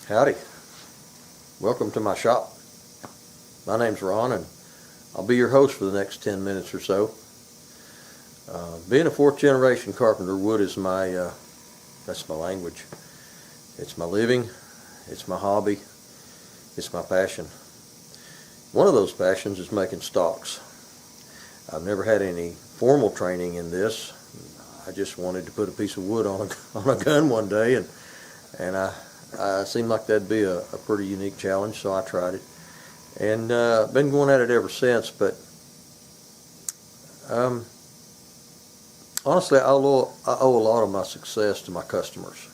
Howdy. Welcome to my shop. My name's Ron, and I'll be your host for the next 10 minutes or so. Being a fourth generation carpenter, wood is that's my language. It's my living, it's my hobby, it's my passion. One of those passions is making stocks. I've never had any formal training in this. I just wanted to put a piece of wood on a gun one day, and I seemed like that'd be a pretty unique challenge, so I tried it. And been going at it ever since, but honestly, I owe a lot of my success to my customers,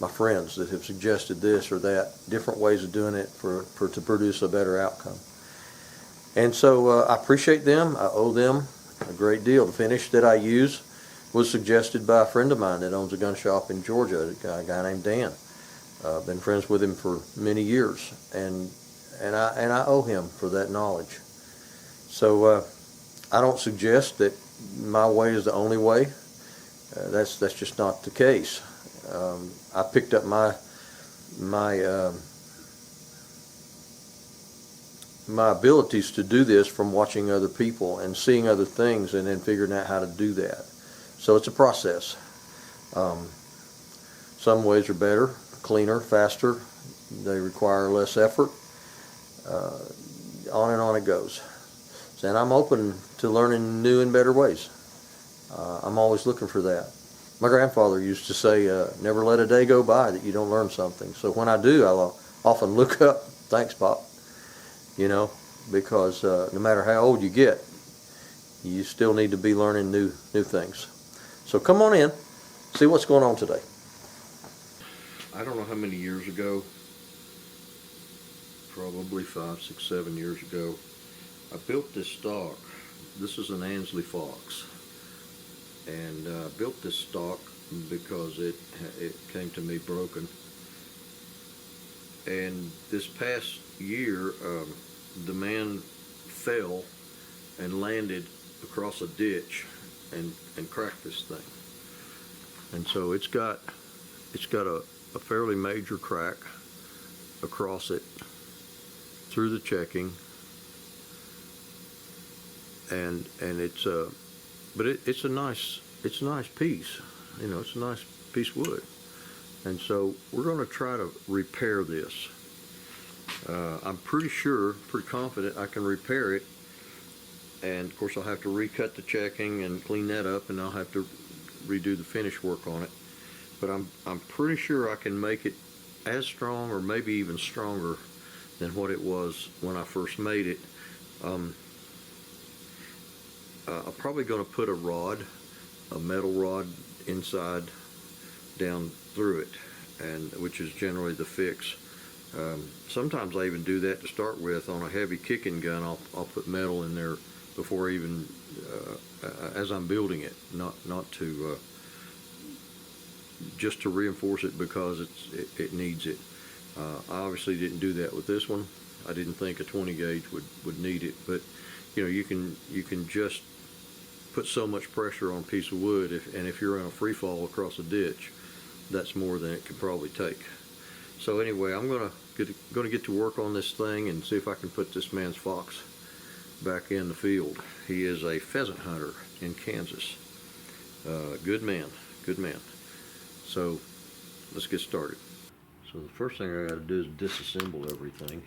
my friends that have suggested this or that, different ways of doing it to produce a better outcome. And so I appreciate them. I owe them a great deal. The finish that I use was suggested by a friend of mine that owns a gun shop in Georgia, a guy named Dan. Been friends with him for many years, and I owe him for that knowledge. So I don't suggest that my way is the only way. That's just not the case. I picked up my abilities to do this from watching other people and seeing other things, and then figuring out how to do that. So it's a process. Some ways are better, cleaner, faster. They require less effort. On and on it goes. And I'm open to learning new and better ways. I'm always looking for that. My grandfather used to say, never let a day go by that you don't learn something. So when I do, I'll often look up, thanks, Pop, because no matter how old you get, you still need to be learning new things. So come on in, see what's going on today. I don't know how many years ago, probably 5, 6, 7 years ago, I built this stock. This is an Ansley Fox, and I built this stock because it came to me broken. And this past year, the man fell and landed across a ditch and cracked this thing. And so it's got a fairly major crack across it through the checking, and it's it's a nice piece, it's a nice piece of wood. And so we're going to try to repair this. I'm pretty confident I can repair it, and of course I'll have to recut the checking and clean that up, and I'll have to redo the finish work on it. But I'm pretty sure I can make it as strong, or maybe even stronger than what it was when I first made it. I'm probably going to put a metal rod inside down through it, and which is generally the fix. Sometimes I even do that to start with. On a heavy kicking gun, I'll put metal in there before even as I'm building it, not to just to reinforce it because it needs it. I obviously didn't do that with this one. I didn't think a 20 gauge would need it, but you can just put so much pressure on a piece of wood, if you're in a free fall across a ditch, that's more than it could probably take. So anyway, I'm gonna get to work on this thing and see if I can put this man's fox back in the field. He is a pheasant hunter in Kansas. Good man. So let's get started. So the first thing I got to do is disassemble everything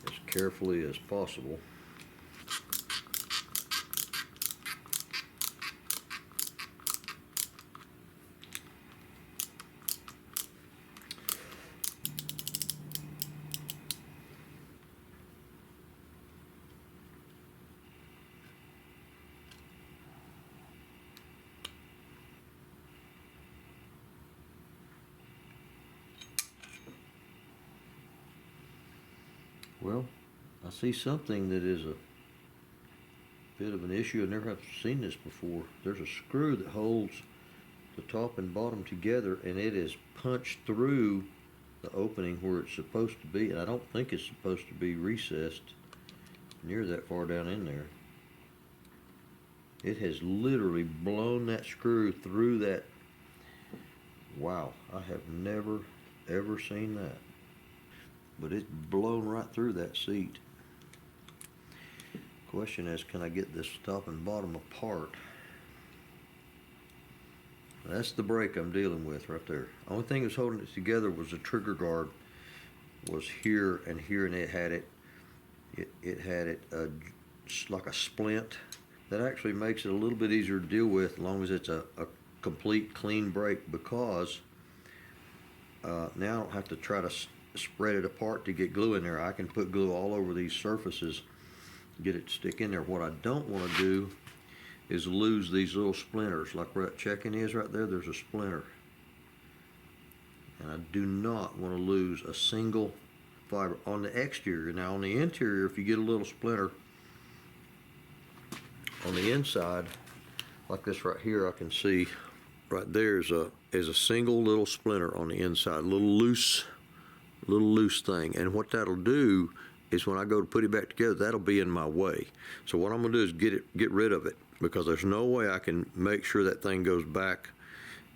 as carefully as possible. Well, I see something that is a bit of an issue. I've never seen this before. There's a screw that holds the top and bottom together, and it is punched through the opening where it's supposed to be. And I don't think it's supposed to be recessed near that far down in there. It has literally blown that screw through Wow, I have never ever seen that. But it's blown right through that seat. Question is, can I get this top and bottom apart? That's the brake I'm dealing with right there. Only thing that's holding it together was the trigger guard was here and here, and it had like a splint. That actually makes it a little bit easier to deal with as long as it's a complete clean brake, because now I don't have to try to spread it apart to get glue in there. I can put glue all over these surfaces, get it to stick in there. What I don't want to do is lose these little splinters. Like where that check-in is right there, there's a splinter. And I do not want to lose a single fiber on the exterior. Now on the interior, if you get a little splinter on the inside, like this right here, I can see right there is a single little splinter on the inside, a little loose thing. And what that'll do is when I go to put it back together, that'll be in my way. So what I'm gonna do is get rid of it, because there's no way I can make sure that thing goes back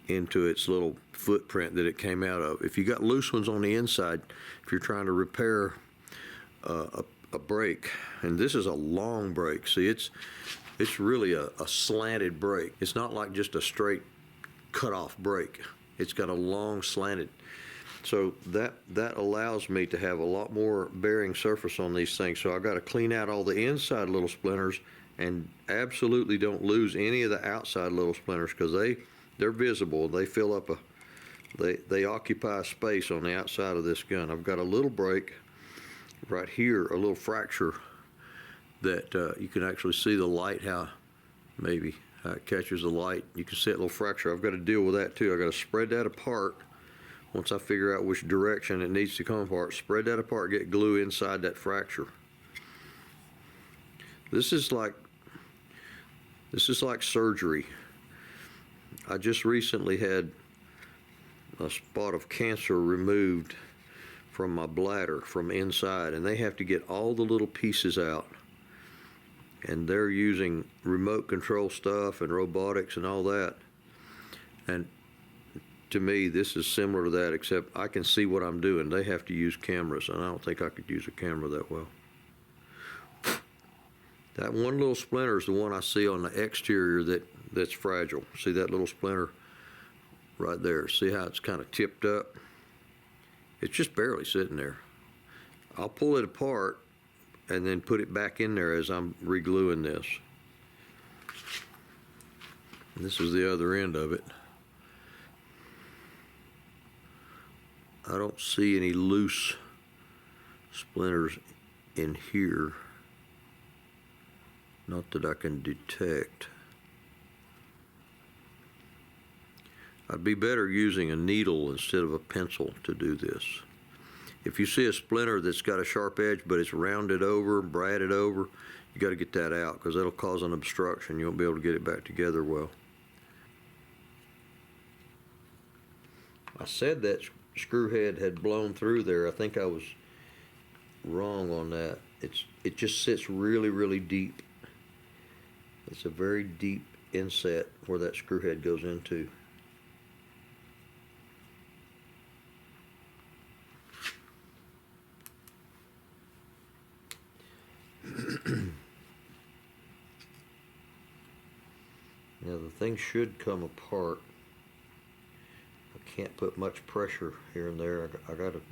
into its little footprint that it came out of. If you got loose ones on the inside, if you're trying to repair a brake, and this is a long brake, see, it's really a slanted brake. It's not like just a straight cut off brake. It's got a long slanted. So that allows me to have a lot more bearing surface on these things. So I've got to clean out all the inside little splinters, and absolutely don't lose any of the outside little splinters, because they're visible. They fill up they occupy space on the outside of this gun. I've got a little break right here, a little fracture that you can actually see the light, how it catches the light. You can see that little fracture. I've got to deal with that too. I've got to spread that apart. Once I figure out which direction it needs to come apart, spread that apart, get glue inside that fracture. This is like surgery. I just recently had a spot of cancer removed from my bladder from inside, and they have to get all the little pieces out. And they're using remote control stuff and robotics and all that. And to me, this is similar to that, except I can see what I'm doing. They have to use cameras, and I don't think I could use a camera that well. That one little splinter is the one I see on the exterior that's fragile. See that little splinter right there? See how it's kind of tipped up? It's just barely sitting there. I'll pull it apart and then put it back in there as I'm re-gluing this. And this is the other end of it. I don't see any loose splinters in here. Not that I can detect. I'd be better using a needle instead of a pencil to do this. If you see a splinter that's got a sharp edge but it's rounded over, braided over, you got to get that out, because that'll cause an obstruction. You won't be able to get it back together well. I said that screw head had blown through there. I think I was wrong on that. It just sits really, really deep. It's a very deep inset where that screw head goes into. Now the thing should come apart. I can't put much pressure here and there. I got to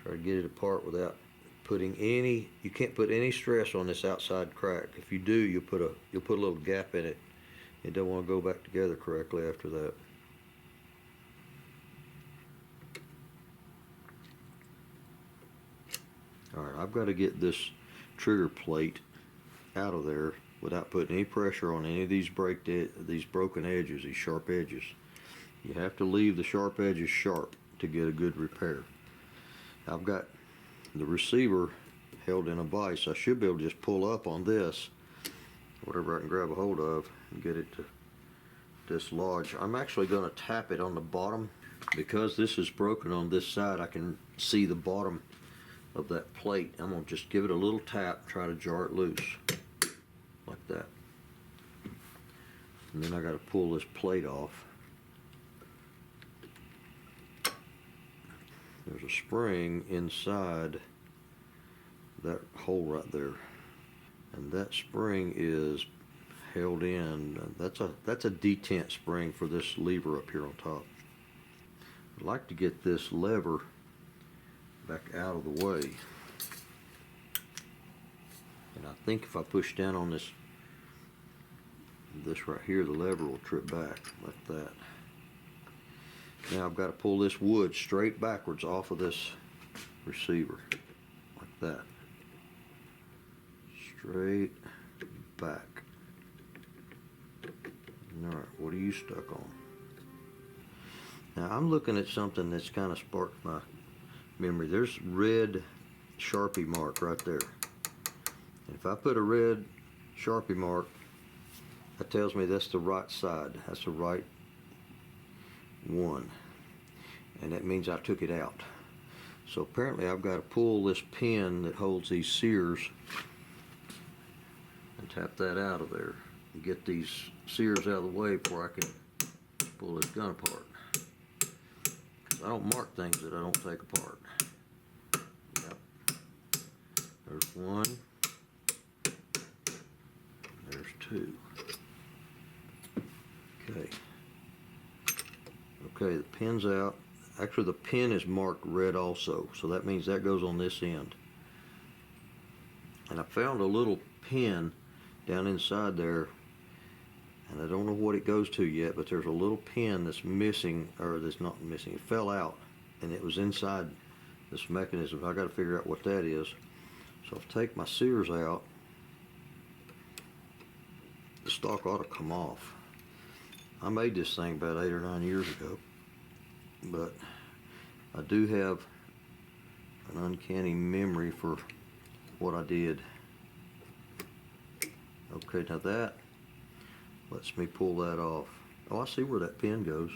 try to get it apart without putting any. You can't put any stress on this outside crack. If you do, you'll put a little gap in it. It don't want to go back together correctly after that. All right, I've got to get this trigger plate out of there without putting any pressure on any of these broken edges, these sharp edges. You have to leave the sharp edges sharp to get a good repair. I've got the receiver held in a vise. I should be able to just pull up on this, whatever I can grab a hold of, and get it to dislodge. I'm actually going to tap it on the bottom. Because this is broken on this side, I can see the bottom of that plate. I'm going to just give it a little tap, try to jar it loose, like that. And then I got to pull this plate off. there's a spring inside that hole right there, and that spring is held in. That's a detent spring for this lever up here on top. I'd like to get this lever back out of the way, and I think if I push down on this right here, the lever will trip back like that. Now I've got to pull this wood straight backwards off of this receiver like that, straight back. Alright, what are you stuck on? Now I'm looking at something that's kind of sparked my memory. There's red Sharpie mark right there, and if I put a red Sharpie mark, that tells me that's the right side, that's the right one, and that means I took it out. So apparently I've got to pull this pin that holds these sears and tap that out of there and get these sears out of the way before I can pull this gun apart. I don't mark things that I don't take apart. Yep. There's one. There's two. Okay. Okay, the pin's out. Actually, the pin is marked red also, so that means that goes on this end. And I found a little pin down inside there, and I don't know what it goes to yet, but there's a little pin that's missing, or that's not missing. It fell out, and it was inside this mechanism. I got to figure out what that is. So I'll take my sears out. The stock ought to come off. I made this thing about 8 or 9 years ago, but I do have an uncanny memory for what I did. Okay, now that lets me pull that off. Oh, I see where that pin goes.